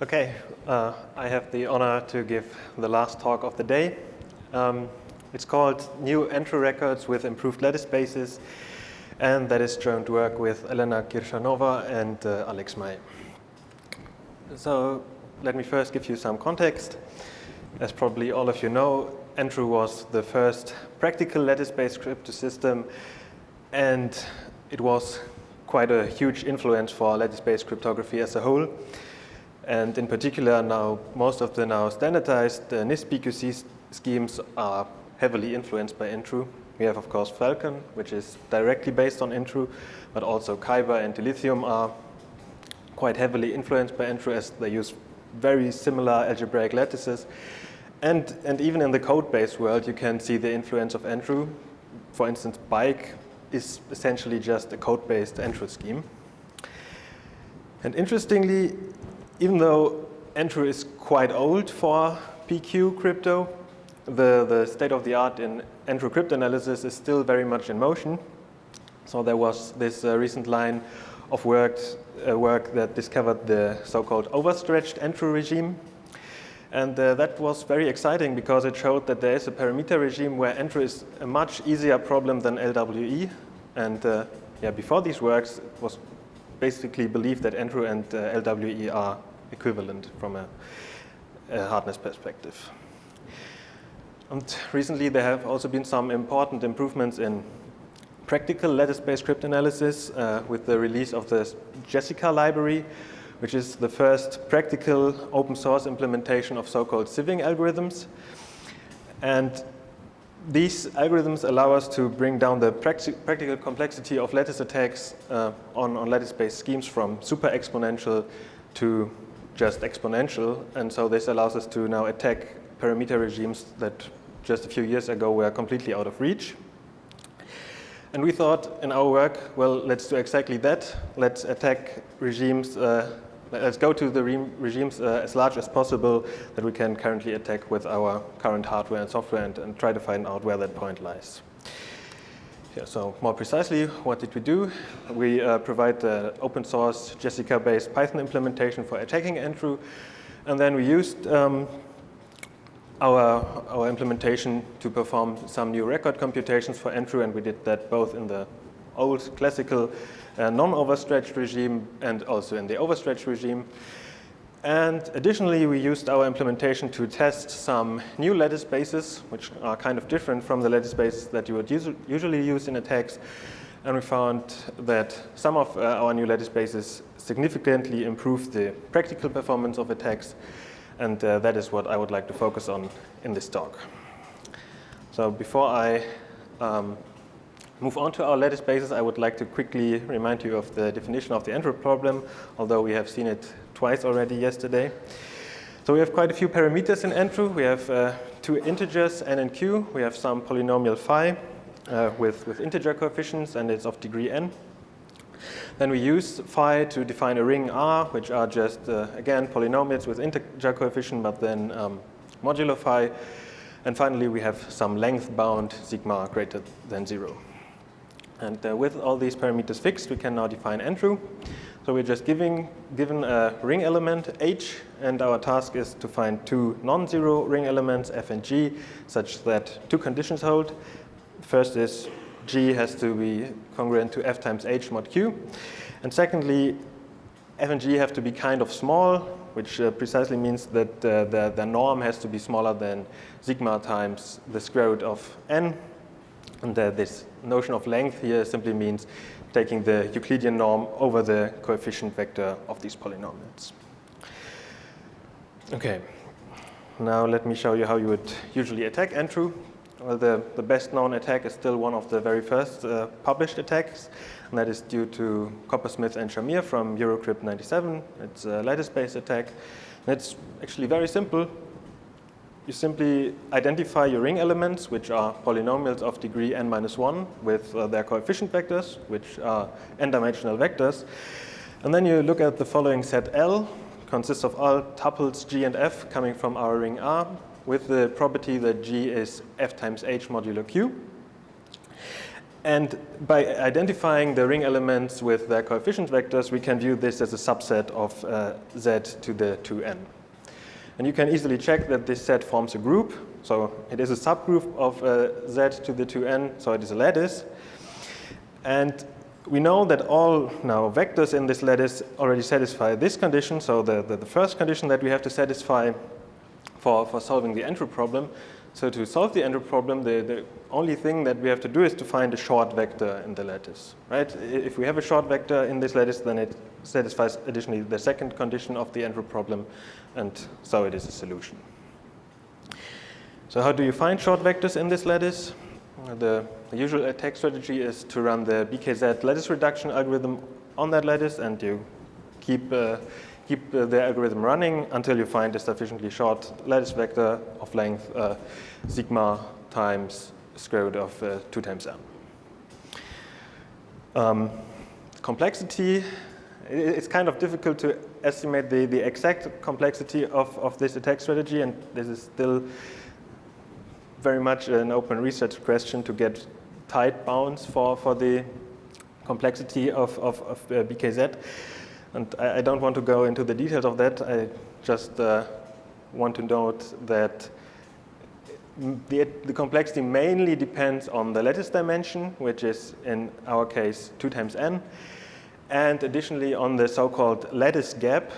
Okay, I have the honor to give the last talk of the day. It's called New Entry Records with Improved Lattice Spaces, and that is joint work with Elena Kirshanova and Alex May. So let me first give you some context. As probably all of you know, NTRU was the first practical lattice-based crypto system, and it was quite a huge influence for lattice-based cryptography as a whole. And in particular, now most of the now standardized NIST PQC schemes are heavily influenced by NTRU. We have, of course, Falcon, which is directly based on NTRU, but also Kyber and Dilithium are quite heavily influenced by NTRU as they use very similar algebraic lattices. And even in the code-based world, you can see the influence of NTRU. For instance, Bike is essentially just a code-based NTRU scheme. And interestingly, even though NTRU is quite old for PQCrypto, the state-of-the-art in NTRU cryptanalysis is still very much in motion. So there was this recent line of work that discovered the so-called overstretched NTRU regime. And that was very exciting because it showed that there is a parameter regime where NTRU is a much easier problem than LWE. And before these works, it was basically believed that NTRU and LWE are equivalent from a hardness perspective. And recently there have also been some important improvements in practical lattice-based cryptanalysis with the release of the Jessica library, which is the first practical open source implementation of so-called sieving algorithms. And these algorithms allow us to bring down the practical complexity of lattice attacks on lattice-based schemes from super exponential to just exponential. And so this allows us to now attack parameter regimes that just a few years ago were completely out of reach. And we thought in our work, well, let's do exactly that. Let's attack regimes, let's go to the regimes as large as possible that we can currently attack with our current hardware and software and try to find out where that point lies. Yeah, so more precisely, what did we do? We provide the open source Jessica-based Python implementation for attacking NTRU, and then we used our implementation to perform some new record computations for NTRU, and we did that both in the old classical non-overstretched regime and also in the overstretched regime. And additionally, we used our implementation to test some new lattice spaces, which are kind of different from the lattice spaces that you would usually use in attacks. And we found that some of our new lattice spaces significantly improved the practical performance of attacks. And that is what I would like to focus on in this talk. So before I move on to our lattice spaces, I would like to quickly remind you of the definition of the NTRU problem, although we have seen it twice already yesterday. So we have quite a few parameters in NTRU. We have two integers, n and q. We have some polynomial phi with integer coefficients, and it's of degree n. Then we use phi to define a ring R, which are just, again, polynomials with integer coefficient, but then modulo phi. And finally, we have some length bound sigma greater than 0. And with all these parameters fixed, we can now define NTRU. So we're just given a ring element, H, and our task is to find two non-zero ring elements, F and G, such that two conditions hold. First is G has to be congruent to F times H mod Q. And secondly, F and G have to be kind of small, which precisely means that the norm has to be smaller than sigma times the square root of n. And this notion of length here simply means taking the Euclidean norm over the coefficient vector of these polynomials. Okay, now let me show you how you would usually attack NTRU. Well, the best known attack is still one of the very first published attacks, and that is due to Coppersmith and Shamir from Eurocrypt 97. It's a lattice-based attack, and it's actually very simple. You simply identify your ring elements, which are polynomials of degree n-1 with their coefficient vectors, which are n-dimensional vectors. And then you look at the following set L, consists of all tuples G and F coming from our ring R, with the property that G is F times H modulo Q. And by identifying the ring elements with their coefficient vectors, we can view this as a subset of Z to the 2n. And you can easily check that this set forms a group. So it is a subgroup of Z to the 2n, so it is a lattice. And we know that all now vectors in this lattice already satisfy this condition. So the first condition that we have to satisfy for solving the NTRU problem. So to solve the NTRU problem, the only thing that we have to do is to find a short vector in the lattice, right? If we have a short vector in this lattice, then it satisfies additionally the second condition of the NTRU problem, and so it is a solution. So how do you find short vectors in this lattice? The usual attack strategy is to run the BKZ lattice reduction algorithm on that lattice, and you keep the algorithm running until you find a sufficiently short lattice vector of length sigma times square root of 2 times n. Complexity, it's kind of difficult to estimate the exact complexity of this attack strategy, and this is still very much an open research question to get tight bounds for the complexity of BKZ. And I don't want to go into the details of that. I just want to note that the complexity mainly depends on the lattice dimension, which is in our case 2 times n, and additionally on the so-called lattice gap.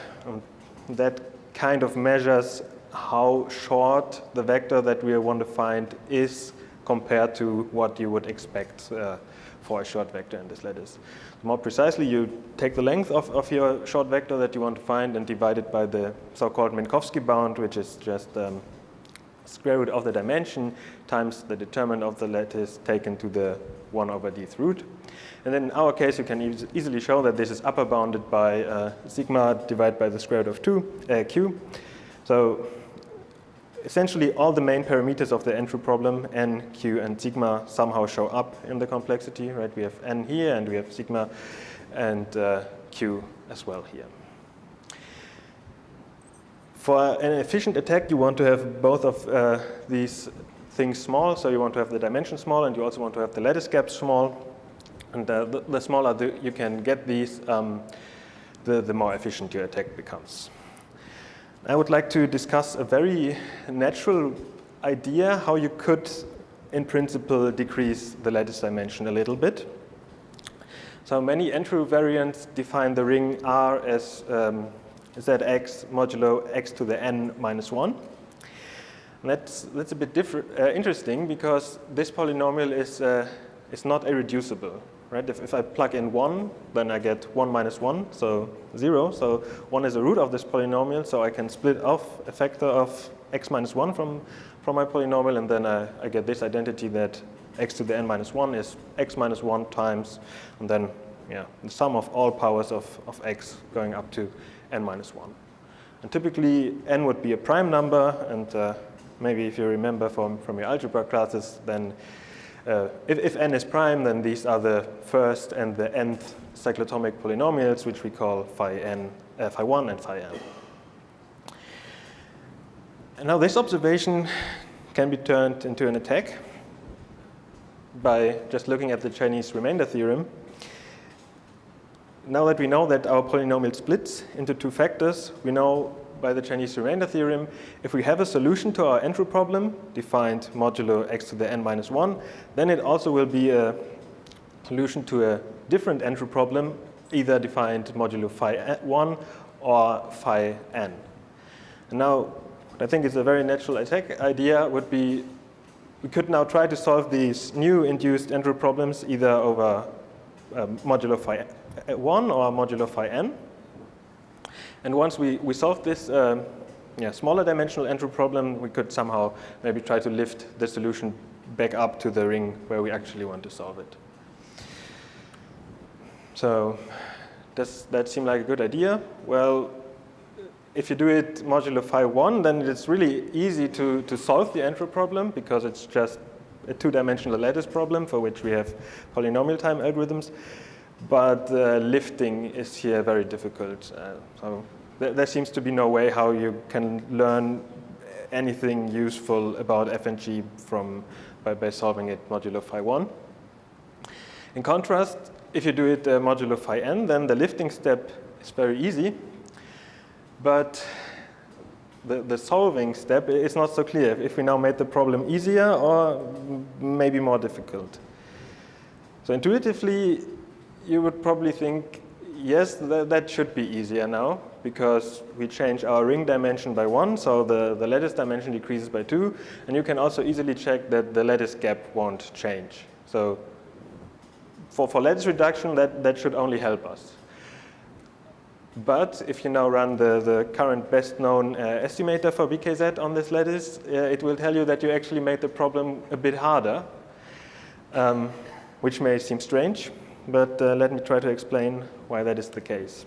That kind of measures how short the vector that we want to find is compared to what you would expect for a short vector in this lattice. More precisely, you take the length of your short vector that you want to find and divide it by the so-called Minkowski bound, which is just square root of the dimension times the determinant of the lattice taken to the 1/dth root. And then in our case, you can easily show that this is upper bounded by sigma divided by the square root of q. So essentially, all the main parameters of the NTRU problem, n, q, and sigma, somehow show up in the complexity, right? We have n here, and we have sigma and q as well here. For an efficient attack, you want to have both of these things small. So you want to have the dimension small, and you also want to have the lattice gap small. And the smaller you can get these, the more efficient your attack becomes. I would like to discuss a very natural idea how you could, in principle, decrease the lattice dimension a little bit. So many NTRU variants define the ring R as Zx modulo x to the n minus 1. And that's a bit interesting because this polynomial is not irreducible. Right? If I plug in 1, then I get 1 minus 1, so 0. So 1 is a root of this polynomial, so I can split off a factor of x minus 1 from my polynomial, and then I get this identity that x to the n minus 1 is x minus 1 times, and then the sum of all powers of x going up to n minus 1. And typically, n would be a prime number, and maybe if you remember from your algebra classes, then if n is prime, then these are the first and the nth cyclotomic polynomials, which we call phi 1 and phi n. And now this observation can be turned into an attack by just looking at the Chinese remainder theorem. Now that we know that our polynomial splits into 2 factors, we know by the Chinese remainder theorem, if we have a solution to our NTRU problem, defined modulo x to the n minus 1, then it also will be a solution to a different NTRU problem, either defined modulo phi 1 or phi n. And now, what I think is a very natural attack idea would be, we could now try to solve these new induced NTRU problems either over modulo phi 1 or modulo phi n. And once we solve this smaller dimensional NTRU problem, we could somehow maybe try to lift the solution back up to the ring where we actually want to solve it. So does that seem like a good idea? Well, if you do it modulo phi 1, then it's really easy to solve the NTRU problem because it's just a 2-dimensional lattice problem for which we have polynomial time algorithms. But lifting is here very difficult. So there seems to be no way how you can learn anything useful about FNG by solving it modulo phi 1. In contrast, if you do it modulo phi n, then the lifting step is very easy, but the solving step is not so clear if we now made the problem easier or maybe more difficult. So intuitively, you would probably think, yes, that should be easier now, because we change our ring dimension by 1, so the lattice dimension decreases by 2, and you can also easily check that the lattice gap won't change. So for lattice reduction, that should only help us. But if you now run the current best known estimator for BKZ on this lattice, it will tell you that you actually made the problem a bit harder, which may seem strange, but let me try to explain why that is the case.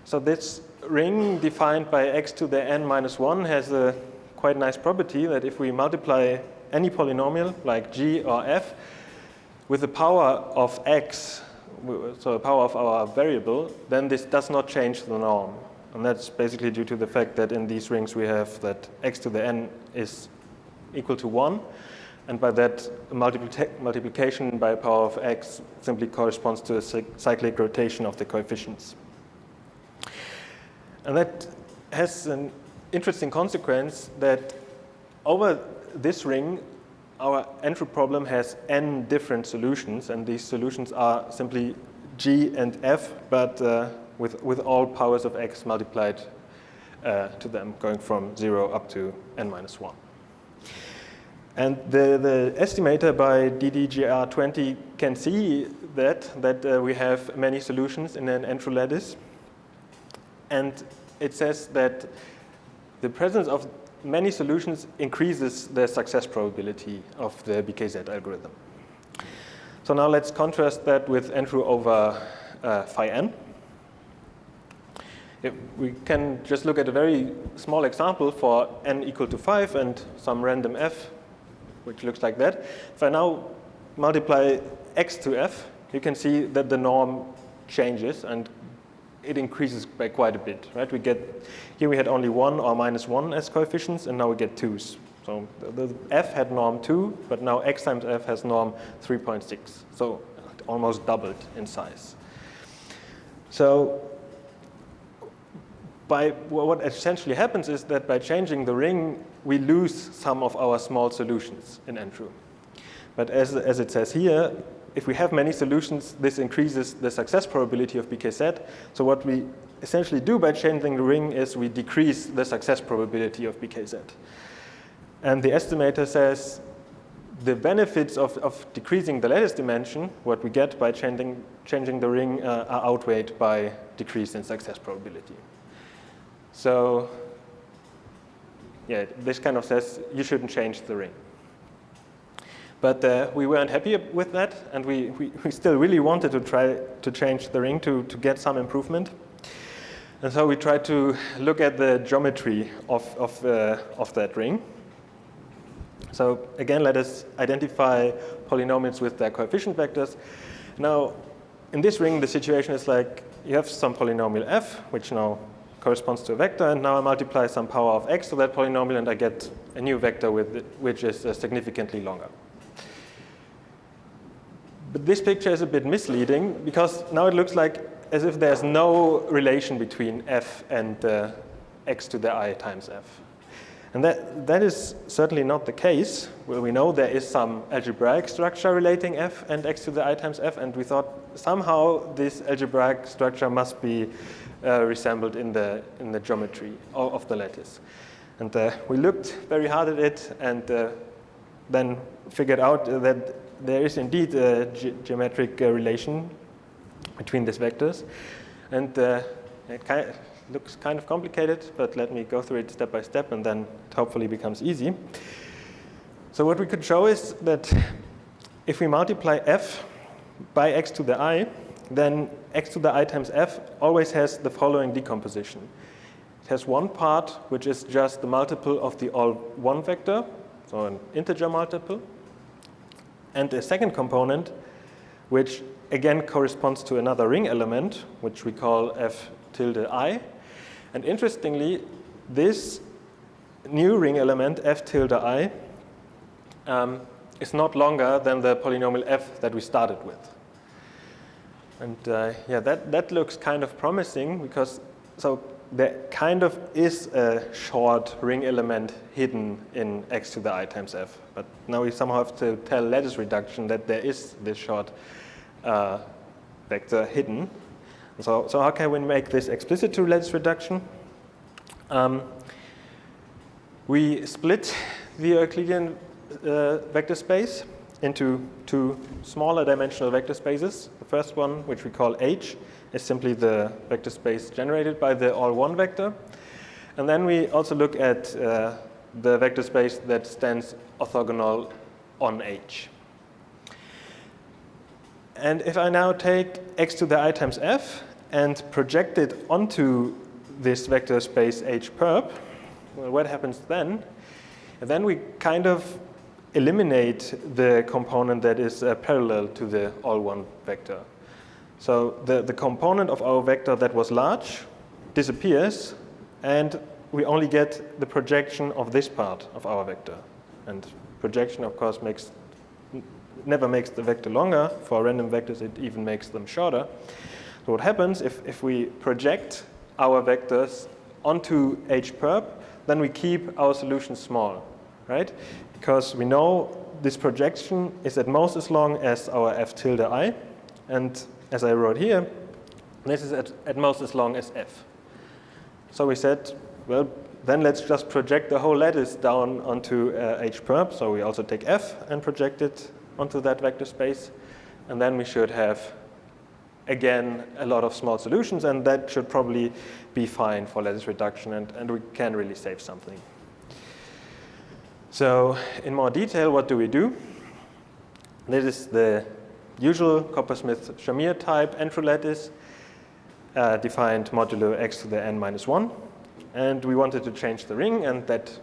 So this ring defined by x to the n minus 1 has a quite nice property that if we multiply any polynomial like g or f with the power of x, so the power of our variable, then this does not change the norm. And that's basically due to the fact that in these rings we have that x to the n is equal to 1. And by that, multiplication by power of x simply corresponds to a cyclic rotation of the coefficients. And that has an interesting consequence that over this ring, our NTRU problem has n different solutions, and these solutions are simply g and f, but with all powers of x multiplied to them, going from 0 up to n minus 1. And the estimator by DDGR20 can see that we have many solutions in an NTRU lattice. And it says that the presence of many solutions increases the success probability of the BKZ algorithm. So now let's contrast that with NTRU over phi n. We can just look at a very small example for n equal to 5 and some random f, which looks like that. If I now multiply x to f, you can see that the norm changes and it increases by quite a bit, right? Here we had only 1 or minus 1 as coefficients, and now we get 2s. So the f had norm 2, but now x times f has norm 3.6. So almost doubled in size. So what essentially happens is that by changing the ring, we lose some of our small solutions in NTRU. But as it says here, if we have many solutions, this increases the success probability of BKZ. So what we essentially do by changing the ring is we decrease the success probability of BKZ. And the estimator says the benefits of decreasing the lattice dimension, what we get by changing the ring, are outweighed by decrease in success probability. So yeah, this kind of says you shouldn't change the ring. But we weren't happy with that, and we still really wanted to try to change the ring to get some improvement. And so we tried to look at the geometry of that ring. So again, let us identify polynomials with their coefficient vectors. Now, in this ring, the situation is like you have some polynomial f, which now corresponds to a vector, and now I multiply some power of x to that polynomial, and I get a new vector which is significantly longer. But this picture is a bit misleading, because now it looks like as if there's no relation between f and x to the I times f. And that is certainly not the case. Well, we know there is some algebraic structure relating f and x to the I times f, and we thought somehow this algebraic structure must be resembled in the geometry of the lattice. And we looked very hard at it, and then figured out that there is indeed a geometric relation between these vectors. And it looks kind of complicated, but let me go through it step by step, and then it hopefully becomes easy. So what we could show is that if we multiply f by x to the I, then x to the I times f always has the following decomposition. It has one part which is just the multiple of the all 1 vector, so an integer multiple, and a second component which again corresponds to another ring element, which we call f tilde I. And interestingly, this new ring element, f tilde I, is not longer than the polynomial f that we started with. And yeah, that looks kind of promising, because so there kind of is a short ring element hidden in x to the I times f. But now we somehow have to tell lattice reduction that there is this short vector hidden. So how can we make this explicit to lattice reduction? We split the Euclidean vector space into two smaller dimensional vector spaces. The first one, which we call H, is simply the vector space generated by the all-one vector. And then we also look at the vector space that stands orthogonal on H. And if I now take x to the I times f and project it onto this vector space H perp, well, what happens then? And then we kind of eliminate the component that is parallel to the all-one vector. So the component of our vector that was large disappears, and we only get the projection of this part of our vector. And projection, of course, never makes the vector longer. For random vectors, it even makes them shorter. So what happens if we project our vectors onto H perp, then we keep our solution small, right? Because we know this projection is at most as long as our f tilde I, and as I wrote here, this is at most as long as f. So we said, well, then let's just project the whole lattice down onto H perp. So we also take f and project it onto that vector space, and then we should have, again, a lot of small solutions, and that should probably be fine for lattice reduction, and we can really save something. So in more detail, what do we do? This is the usual Coppersmith-Shamir type NTRU lattice, defined modulo x to the n minus 1. And we wanted to change the ring, and that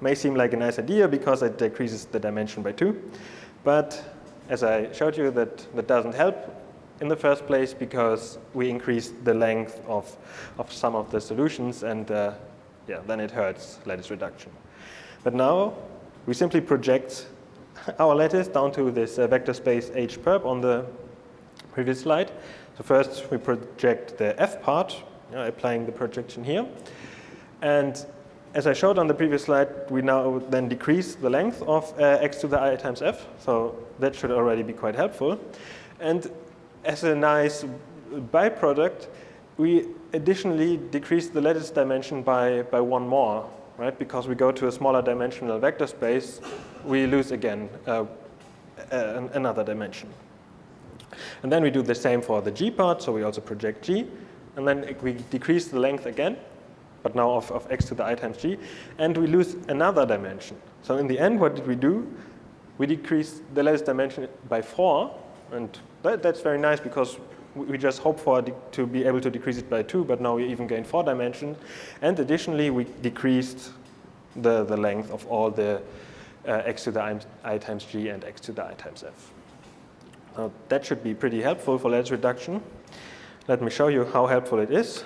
may seem like a nice idea because it decreases the dimension by 2. But as I showed you, that doesn't help in the first place, because we increased the length of some of the solutions, and yeah, then it hurts lattice reduction. But now we simply project our lattice down to this vector space H perp on the previous slide. So first we project the f part, applying the projection here. And as I showed on the previous slide, we now then decrease the length of x to the I times f. So that should already be quite helpful. And as a nice byproduct, we additionally decrease the lattice dimension by one more. Right? Because we go to a smaller dimensional vector space, we lose again another dimension. And then we do the same for the g part, so we also project g, and then we decrease the length again, but now of x to the I times g, and we lose another dimension. So in the end, what did we do? We decreased the lattice dimension by 4, and that's very nice, because we just hope for to be able to decrease it by 2, but now we even gain 4 dimensions. And additionally, we decreased the length of all the x to the I times g and x to the I times f. Now, that should be pretty helpful for lattice reduction. Let me show you how helpful it is.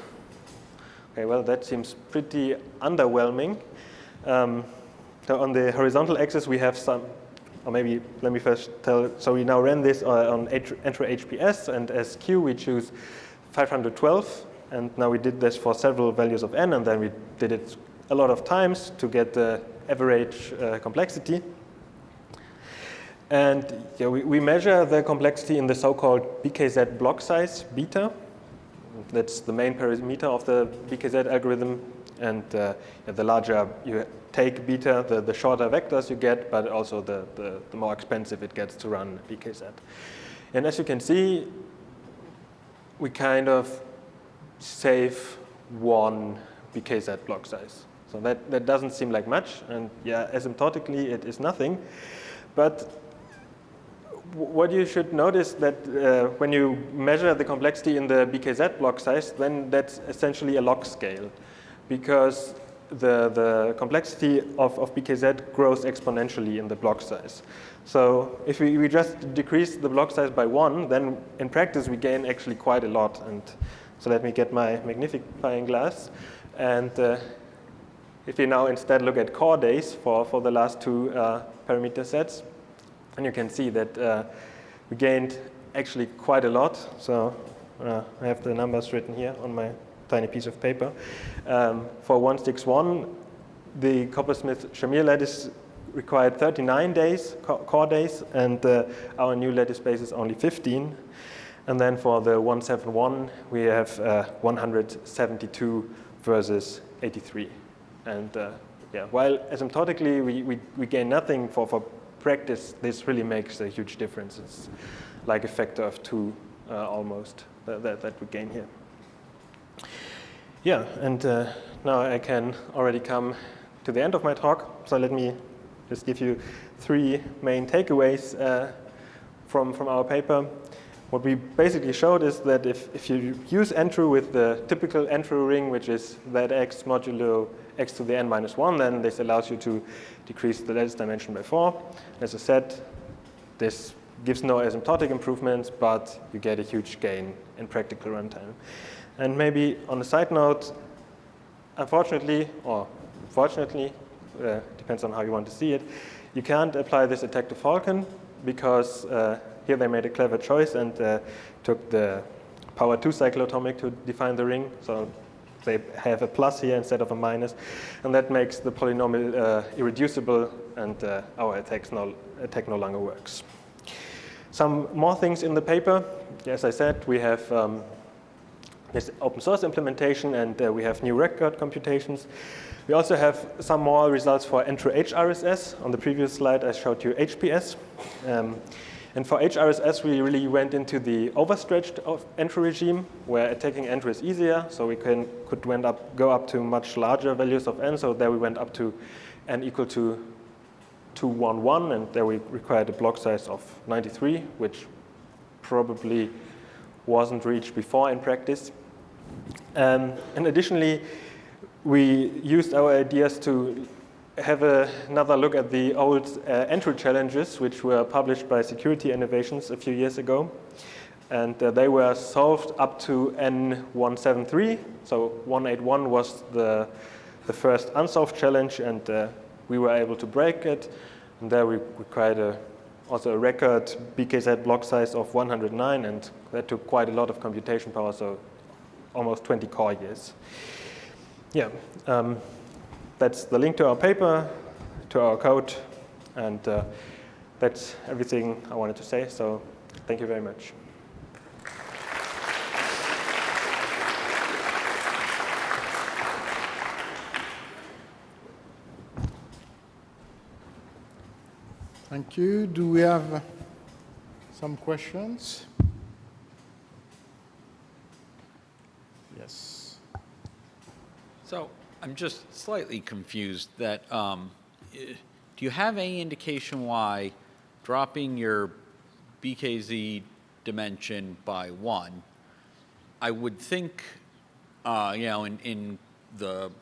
Okay, well, that seems pretty underwhelming. So on the horizontal axis, we have some. Or maybe let me first tell, so we now ran this on NTRU HPS, and as Q we choose 512, and now we did this for several values of n, and then we did it a lot of times to get the average complexity. And yeah, we measure the complexity in the so-called BKZ block size, beta. That's the main parameter of the BKZ algorithm, and the larger you take beta, the shorter vectors you get, but also the more expensive it gets to run BKZ. And as you can see, we kind of save 1 BKZ block size. So that doesn't seem like much, and yeah, asymptotically it is nothing. But what you should notice that when you measure the complexity in the BKZ block size, then that's essentially a log scale, because the complexity of BKZ grows exponentially in the block size. So if we just decrease the block size by 1, then in practice we gain actually quite a lot. And so let me get my magnifying glass. And if you now instead look at core days for the last 2 parameter sets, And you can see that we gained actually quite a lot. So I have the numbers written here on my tiny piece of paper. For 161, the Coppersmith-Shamir lattice required 39 days, core days, and our new lattice space is only 15. And then for the 171, we have 172 versus 83. And yeah, while asymptotically we gain nothing for practice, this really makes a huge difference. It's like a factor of 2 almost that we gain here. Yeah, and now I can already come to the end of my talk. So let me just give you 3 main takeaways from our paper. What we basically showed is that if you use NTRU with the typical NTRU ring, which is that x modulo x to the n minus 1, then this allows you to decrease the lattice dimension by 4. As I said, this gives no asymptotic improvements, but you get a huge gain in practical runtime. And maybe on a side note, unfortunately, or fortunately, depends on how you want to see it, you can't apply this attack to Falcon because here they made a clever choice and took the power 2 cycloatomic to define the ring. So they have a plus here instead of a minus. And that makes the polynomial irreducible, and our attack no longer works. Some more things in the paper. As I said, we have this open source implementation, and we have new record computations. We also have some more results for NTRU HRSS. On the previous slide, I showed you HPS. And for HRSS, we really went into the overstretched NTRU regime, where attacking NTRU is easier. So we could go up to much larger values of n. So there we went up to n equal to 211, and there we required a block size of 93, which probably wasn't reached before in practice. And additionally, we used our ideas to have another look at the old NTRU challenges, which were published by Security Innovations a few years ago. And they were solved up to N173. So 181 was the first unsolved challenge, and we were able to break it. And there we required also a record BKZ block size of 109, and that took quite a lot of computation power, so almost 20 core years. Yeah, that's the link to our paper, to our code, and that's everything I wanted to say, so thank you very much. Thank you. Do we have some questions? Yes. So I'm just slightly confused that do you have any indication why dropping your BKZ dimension by 1, I would think, you know, in the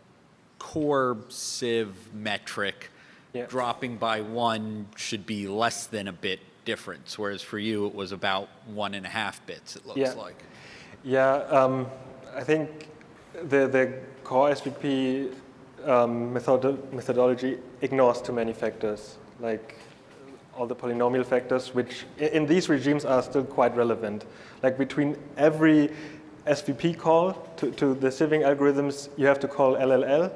core sieve metric, yeah, dropping by 1 should be less than a bit difference, whereas for you it was about 1.5 bits, it looks like. Yeah, I think the core SVP methodology ignores too many factors, like all the polynomial factors, which in these regimes are still quite relevant. Like between every SVP call to the sieving algorithms, you have to call LLL.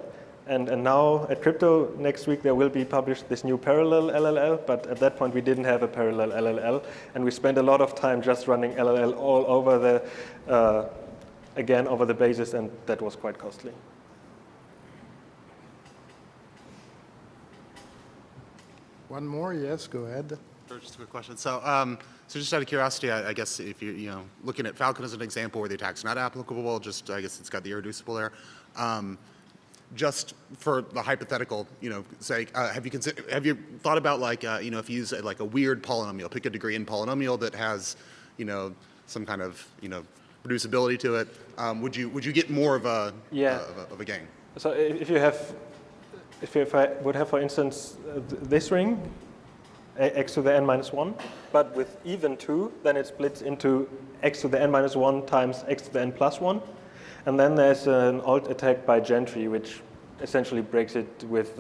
And now at Crypto next week there will be published this new parallel LLL, but at that point we didn't have a parallel LLL, and we spent a lot of time just running LLL all over the again over the basis, and that was quite costly. One more, yes, go ahead. Sure, just a quick question. So just out of curiosity, I guess if you're looking at Falcon as an example where the attack's not applicable, just I guess it's got the irreducible there. Just for the hypothetical, sake, have you thought about like if you use like a weird polynomial, pick a degree in polynomial that has some kind of reducibility to it, would you get more of a gain? So if I would have, for instance, this ring, x to the n minus 1, but with even 2, then it splits into x to the n minus 1 times x to the n plus 1. And then there's an alt attack by Gentry, which essentially breaks it with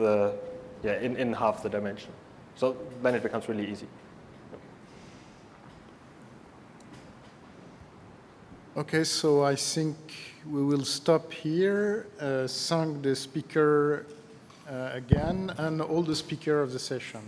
in half the dimension. So then it becomes really easy. Okay, so I think we will stop here. Thank the speaker again and all the speakers of the session.